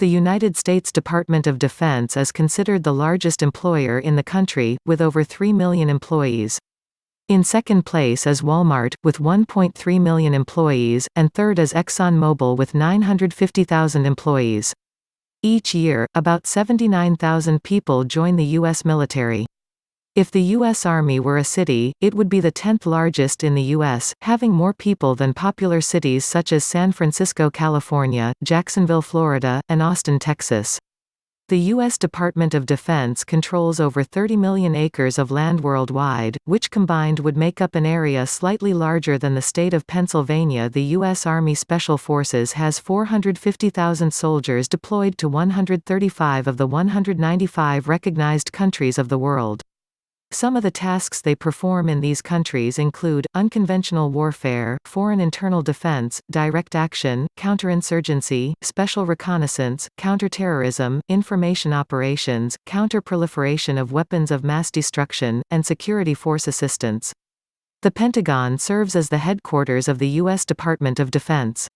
The United States Department of Defense is considered the largest employer in the country, with over 3 million employees. In second place is Walmart, with 1.3 million employees, and third is ExxonMobil with 950,000 employees. Each year, about 79,000 people join the U.S. military. If the U.S. Army were a city, it would be the 10th largest in the U.S., having more people than popular cities such as San Francisco, California, Jacksonville, Florida, and Austin, Texas. The U.S. Department of Defense controls over 30 million acres of land worldwide, which combined would make up an area slightly larger than the state of Pennsylvania. The U.S. Army Special Forces has 450,000 soldiers deployed to 135 of the 195 recognized countries of the world. Some of the tasks they perform in these countries include, unconventional warfare, foreign internal defense, direct action, counterinsurgency, special reconnaissance, counterterrorism, information operations, counter-proliferation of weapons of mass destruction, and security force assistance. The Pentagon serves as the headquarters of the U.S. Department of Defense.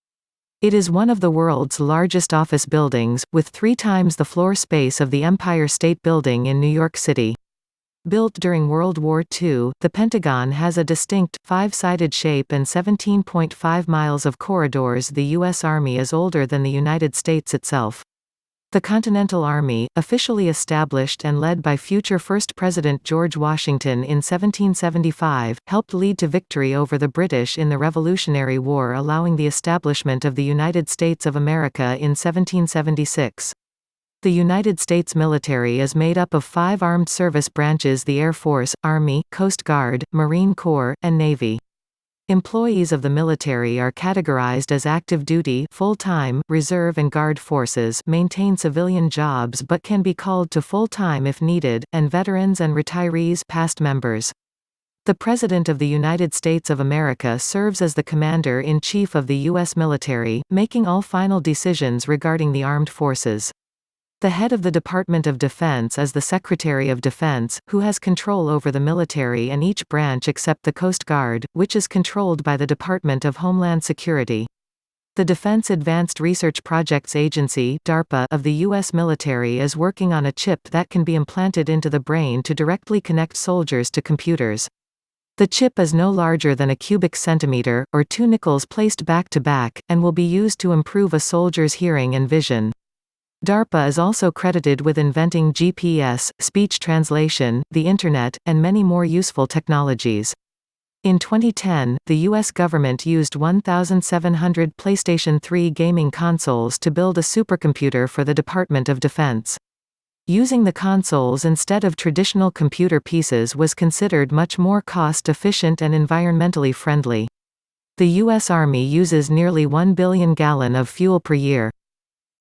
It is one of the world's largest office buildings, with 3 times the floor space of the Empire State Building in New York City. Built during World War II, the Pentagon has a distinct, 5-sided shape and 17.5 miles of corridors. The U.S. Army is older than the United States itself. The Continental Army, officially established and led by future First President George Washington in 1775, helped lead to victory over the British in the Revolutionary War, allowing the establishment of the United States of America in 1776. The United States military is made up of 5 armed service branches: the Air Force, Army, Coast Guard, Marine Corps, and Navy. Employees of the military are categorized as active duty, full-time, reserve and guard forces maintain civilian jobs but can be called to full-time if needed, and veterans and retirees past members. The President of the United States of America serves as the Commander-in-Chief of the U.S. military, making all final decisions regarding the armed forces. The head of the Department of Defense is the Secretary of Defense, who has control over the military and each branch except the Coast Guard, which is controlled by the Department of Homeland Security. The Defense Advanced Research Projects Agency (DARPA) of the U.S. military is working on a chip that can be implanted into the brain to directly connect soldiers to computers. The chip is no larger than a cubic centimeter, or 2 nickels placed back to back, and will be used to improve a soldier's hearing and vision. DARPA is also credited with inventing GPS, speech translation, the Internet, and many more useful technologies. In 2010, the U.S. government used 1,700 PlayStation 3 gaming consoles to build a supercomputer for the Department of Defense. Using the consoles instead of traditional computer pieces was considered much more cost-efficient and environmentally friendly. The U.S. Army uses nearly 1 billion gallons of fuel per year.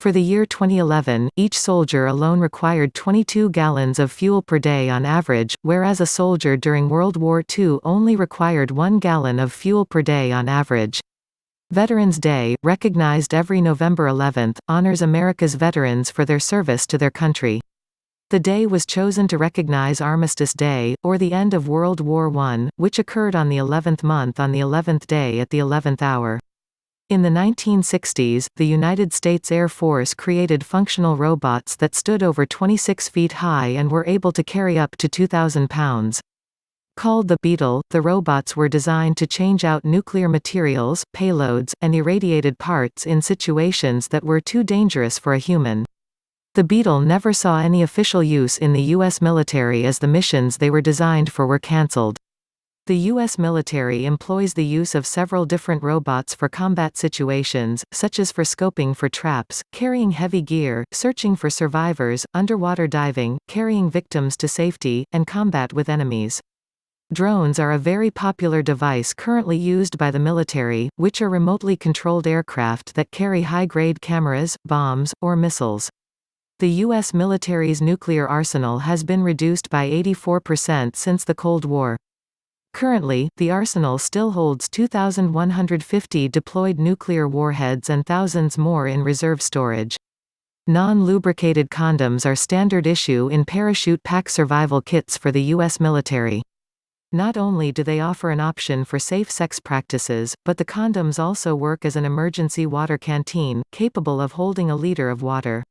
For the year 2011, each soldier alone required 22 gallons of fuel per day on average, whereas a soldier during World War II only required 1 gallon of fuel per day on average. Veterans Day, recognized every November 11, honors America's veterans for their service to their country. The day was chosen to recognize Armistice Day, or the end of World War I, which occurred on the 11th month on the 11th day at the 11th hour. In the 1960s, the United States Air Force created functional robots that stood over 26 feet high and were able to carry up to 2,000 pounds. Called the Beetle, the robots were designed to change out nuclear materials, payloads, and irradiated parts in situations that were too dangerous for a human. The Beetle never saw any official use in the U.S. military as the missions they were designed for were cancelled. The U.S. military employs the use of several different robots for combat situations, such as for scoping for traps, carrying heavy gear, searching for survivors, underwater diving, carrying victims to safety, and combat with enemies. Drones are a very popular device currently used by the military, which are remotely controlled aircraft that carry high-grade cameras, bombs, or missiles. The U.S. military's nuclear arsenal has been reduced by 84% since the Cold War. Currently, the arsenal still holds 2,150 deployed nuclear warheads and thousands more in reserve storage. Non-lubricated condoms are standard issue in parachute pack survival kits for the U.S. military. Not only do they offer an option for safe sex practices, but the condoms also work as an emergency water canteen, capable of holding a liter of water.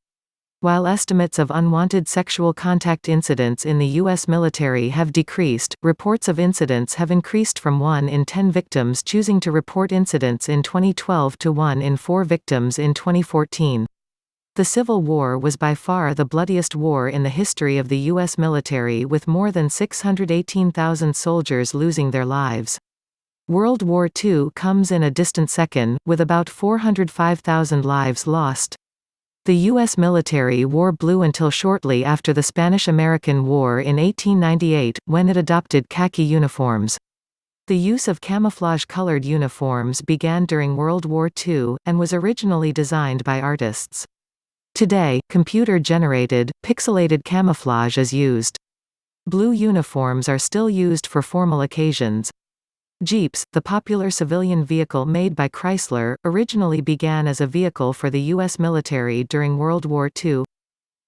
While estimates of unwanted sexual contact incidents in the U.S. military have decreased, reports of incidents have increased from 1 in 10 victims choosing to report incidents in 2012 to 1 in 4 victims in 2014. The Civil War was by far the bloodiest war in the history of the U.S. military, with more than 618,000 soldiers losing their lives. World War II comes in a distant second, with about 405,000 lives lost. The U.S. military wore blue until shortly after the Spanish–American War in 1898, when it adopted khaki uniforms. The use of camouflage-colored uniforms began during World War II, and was originally designed by artists. Today, computer-generated, pixelated camouflage is used. Blue uniforms are still used for formal occasions. Jeeps, the popular civilian vehicle made by Chrysler, originally began as a vehicle for the U.S. military during World War II.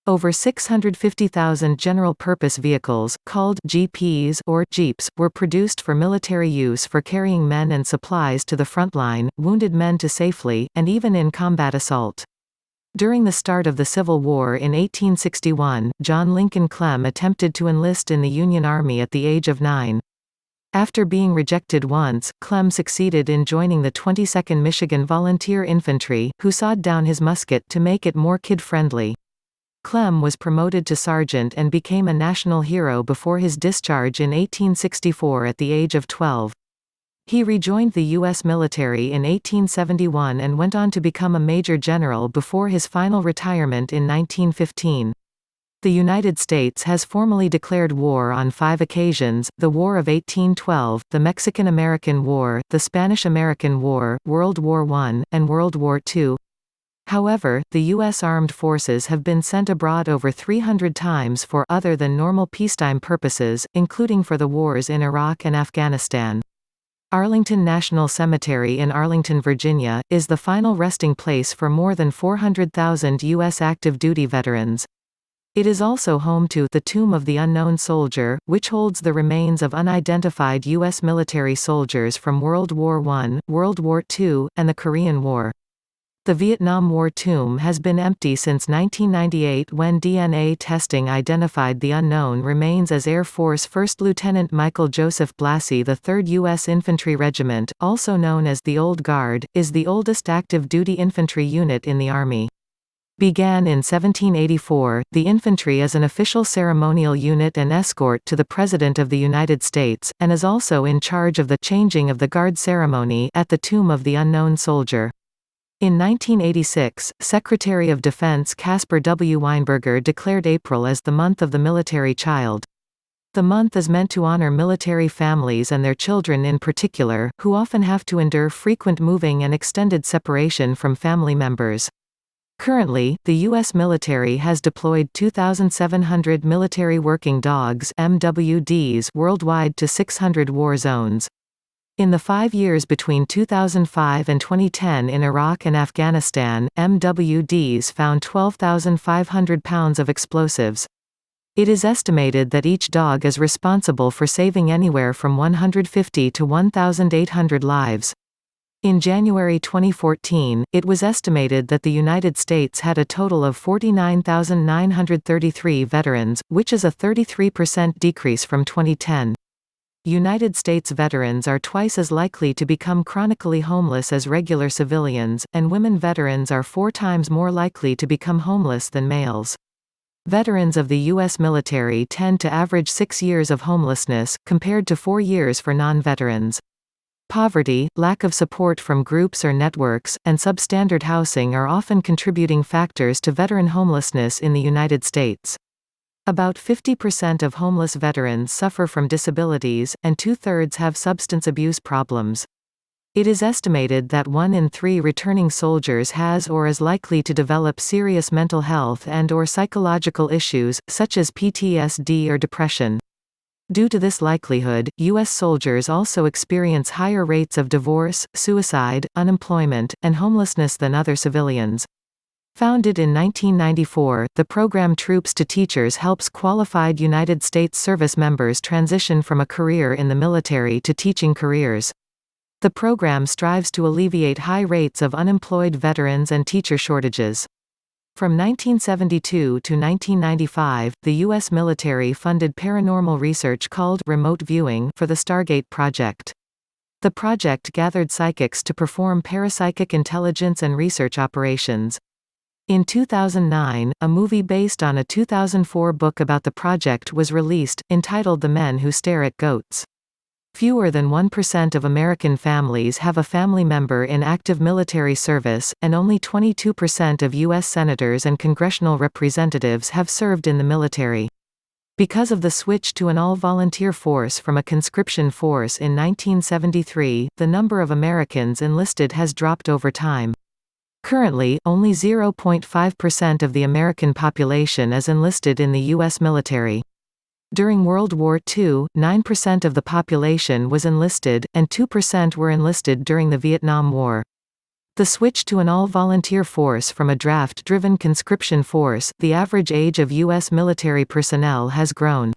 Over 650,000 general-purpose vehicles, called GPs or Jeeps, were produced for military use for carrying men and supplies to the front line, wounded men to safely, and even in combat assault. During the start of the Civil War in 1861, John Lincoln Clem attempted to enlist in the Union Army at the age of 9. After being rejected once, Clem succeeded in joining the 22nd Michigan Volunteer Infantry, who sawed down his musket to make it more kid-friendly. Clem was promoted to sergeant and became a national hero before his discharge in 1864 at the age of 12. He rejoined the U.S. military in 1871 and went on to become a major general before his final retirement in 1915. The United States has formally declared war on 5 occasions: the War of 1812, the Mexican–American War, the Spanish–American War, World War I, and World War II. However, the U.S. armed forces have been sent abroad over 300 times for other than normal peacetime purposes, including for the wars in Iraq and Afghanistan. Arlington National Cemetery in Arlington, Virginia, is the final resting place for more than 400,000 U.S. active duty veterans. It is also home to the Tomb of the Unknown Soldier, which holds the remains of unidentified U.S. military soldiers from World War I, World War II, and the Korean War. The Vietnam War tomb has been empty since 1998, when DNA testing identified the unknown remains as Air Force First Lieutenant Michael Joseph Blassie. The 3rd U.S. Infantry Regiment, also known as the Old Guard, is the oldest active duty infantry unit in the Army. Began in 1784, the infantry is an official ceremonial unit and escort to the President of the United States, and is also in charge of the changing of the guard ceremony at the Tomb of the Unknown Soldier. In 1986, Secretary of Defense Caspar W. Weinberger declared April as the month of the military child. The month is meant to honor military families and their children in particular, who often have to endure frequent moving and extended separation from family members. Currently, the U.S. military has deployed 2,700 military working dogs (MWDs) worldwide to 600 war zones. In the 5 years between 2005 and 2010 in Iraq and Afghanistan, MWDs found 12,500 pounds of explosives. It is estimated that each dog is responsible for saving anywhere from 150 to 1,800 lives. In January 2014, it was estimated that the United States had a total of 49,933 veterans, which is a 33% decrease from 2010. United States veterans are twice as likely to become chronically homeless as regular civilians, and women veterans are 4 times more likely to become homeless than males. Veterans of the U.S. military tend to average 6 years of homelessness, compared to 4 years for non-veterans. Poverty, lack of support from groups or networks, and substandard housing are often contributing factors to veteran homelessness in the United States. About 50% of homeless veterans suffer from disabilities, and 2/3 have substance abuse problems. It is estimated that 1 in 3 returning soldiers has or is likely to develop serious mental health and/or psychological issues, such as PTSD or depression. Due to this likelihood, U.S. soldiers also experience higher rates of divorce, suicide, unemployment, and homelessness than other civilians. Founded in 1994, the program Troops to Teachers helps qualified United States service members transition from a career in the military to teaching careers. The program strives to alleviate high rates of unemployed veterans and teacher shortages. From 1972 to 1995, the U.S. military funded paranormal research called remote viewing for the Stargate project. The project gathered psychics to perform parapsychic intelligence and research operations. In 2009, a movie based on a 2004 book about the project was released, entitled The Men Who Stare at Goats. Fewer than 1% of American families have a family member in active military service, and only 22% of U.S. senators and congressional representatives have served in the military. Because of the switch to an all-volunteer force from a conscription force in 1973, the number of Americans enlisted has dropped over time. Currently, only 0.5% of the American population is enlisted in the U.S. military. During World War II, 9% of the population was enlisted, and 2% were enlisted during the Vietnam War. The switch to an all-volunteer force from a draft-driven conscription force, the average age of U.S. military personnel has grown.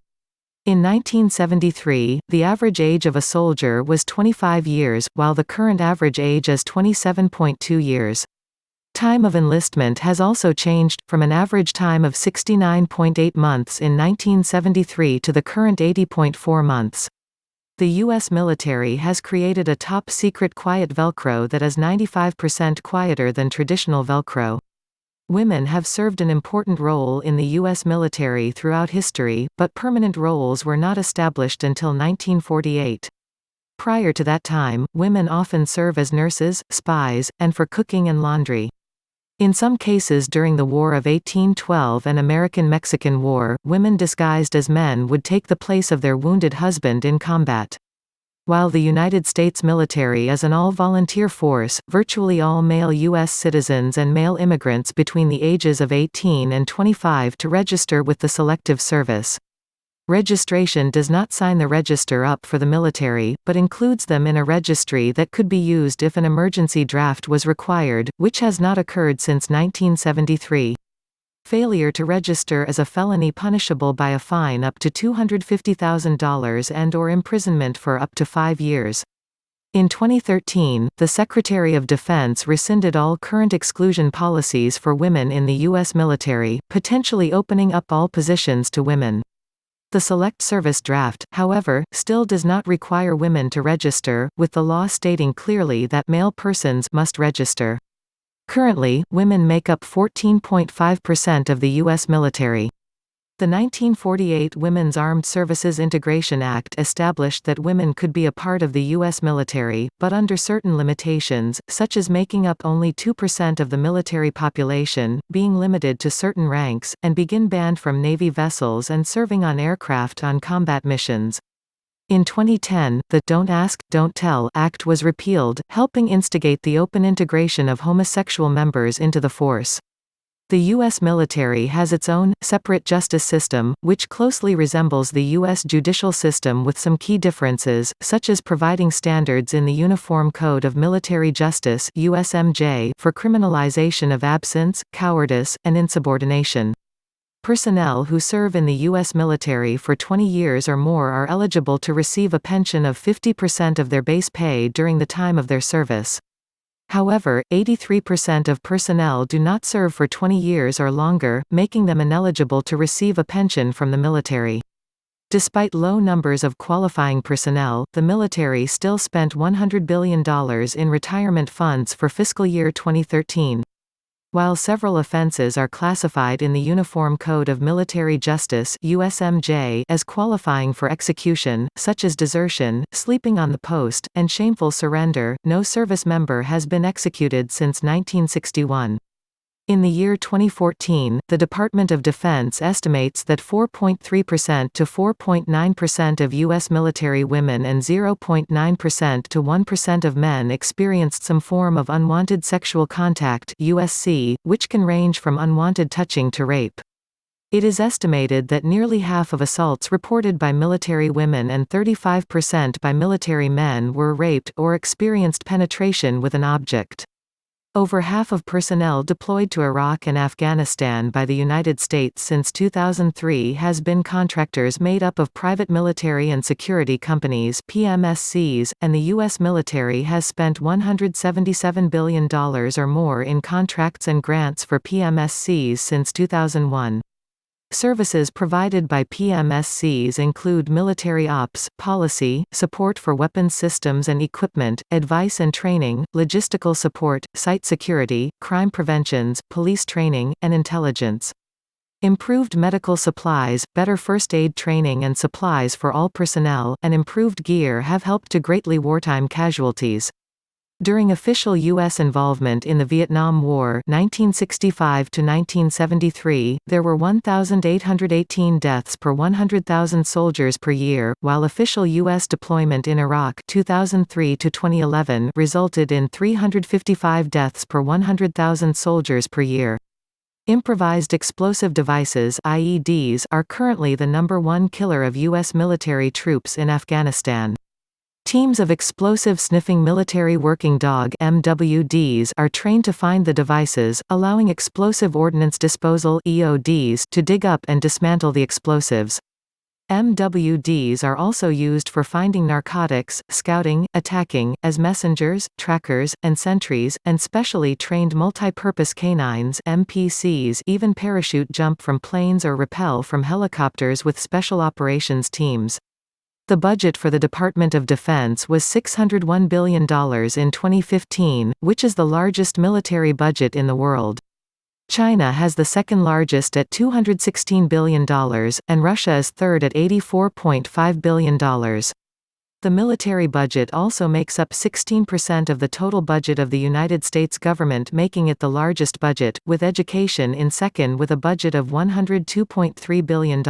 In 1973, the average age of a soldier was 25 years, while the current average age is 27.2 years. Time of enlistment has also changed, from an average time of 69.8 months in 1973 to the current 80.4 months. The U.S. military has created a top-secret quiet Velcro that is 95% quieter than traditional Velcro. Women have served an important role in the U.S. military throughout history, but permanent roles were not established until 1948. Prior to that time, women often serve as nurses, spies, and for cooking and laundry. In some cases during the War of 1812 and American-Mexican War, women disguised as men would take the place of their wounded husband in combat. While the United States military is an all-volunteer force, virtually all male U.S. citizens and male immigrants between the ages of 18 and 25 to register with the Selective Service. Registration does not sign the register up for the military, but includes them in a registry that could be used if an emergency draft was required, which has not occurred since 1973. Failure to register is a felony punishable by a fine up to $250,000 and/or imprisonment for up to 5 years. In 2013, the Secretary of Defense rescinded all current exclusion policies for women in the U.S. military, potentially opening up all positions to women. The Select Service Draft, however, still does not require women to register, with the law stating clearly that male persons must register. Currently, women make up 14.5% of the U.S. military. The 1948 Women's Armed Services Integration Act established that women could be a part of the U.S. military, but under certain limitations, such as making up only 2% of the military population, being limited to certain ranks, and begin banned from Navy vessels and serving on aircraft on combat missions. In 2010, the Don't Ask, Don't Tell Act was repealed, helping instigate the open integration of homosexual members into the force. The U.S. military has its own, separate justice system, which closely resembles the U.S. judicial system with some key differences, such as providing standards in the Uniform Code of Military Justice (USMJ) for criminalization of absence, cowardice, and insubordination. Personnel who serve in the U.S. military for 20 years or more are eligible to receive a pension of 50% of their base pay during the time of their service. However, 83% of personnel do not serve for 20 years or longer, making them ineligible to receive a pension from the military. Despite low numbers of qualifying personnel, the military still spent $100 billion in retirement funds for fiscal year 2013. While several offenses are classified in the Uniform Code of Military Justice (USMJ) as qualifying for execution, such as desertion, sleeping on the post, and shameful surrender, no service member has been executed since 1961. In the year 2014, the Department of Defense estimates that 4.3% to 4.9% of U.S. military women and 0.9% to 1% of men experienced some form of unwanted sexual contact (USC), which can range from unwanted touching to rape. It is estimated that nearly half of assaults reported by military women and 35% by military men were raped or experienced penetration with an object. Over half of personnel deployed to Iraq and Afghanistan by the United States since 2003 has been contractors made up of private military and security companies (PMSCs), and the U.S. military has spent $177 billion or more in contracts and grants for PMSCs since 2001. Services provided by PMSCs include military ops, policy, support for weapons systems and equipment, advice and training, logistical support, site security, crime preventions, police training, and intelligence. Improved medical supplies, better first aid training and supplies for all personnel, and improved gear have helped to greatly wartime casualties. During official U.S. involvement in the Vietnam War 1965 to 1973, there were 1,818 deaths per 100,000 soldiers per year, while official U.S. deployment in Iraq 2003 to 2011 resulted in 355 deaths per 100,000 soldiers per year. Improvised explosive devices (IEDs) are currently the #1 killer of U.S. military troops in Afghanistan. Teams of Explosive Sniffing Military Working Dog (MWDs) are trained to find the devices, allowing explosive ordnance disposal (EODs) to dig up and dismantle the explosives. MWDs are also used for finding narcotics, scouting, attacking, as messengers, trackers, and sentries, and specially trained multipurpose canines (MPCs) even parachute jump from planes or rappel from helicopters with special operations teams. The budget for the Department of Defense was $601 billion in 2015, which is the largest military budget in the world. China has the second largest at $216 billion, and Russia is third at $84.5 billion. The military budget also makes up 16% of the total budget of the United States government, making it the largest budget, with education in second with a budget of $102.3 billion.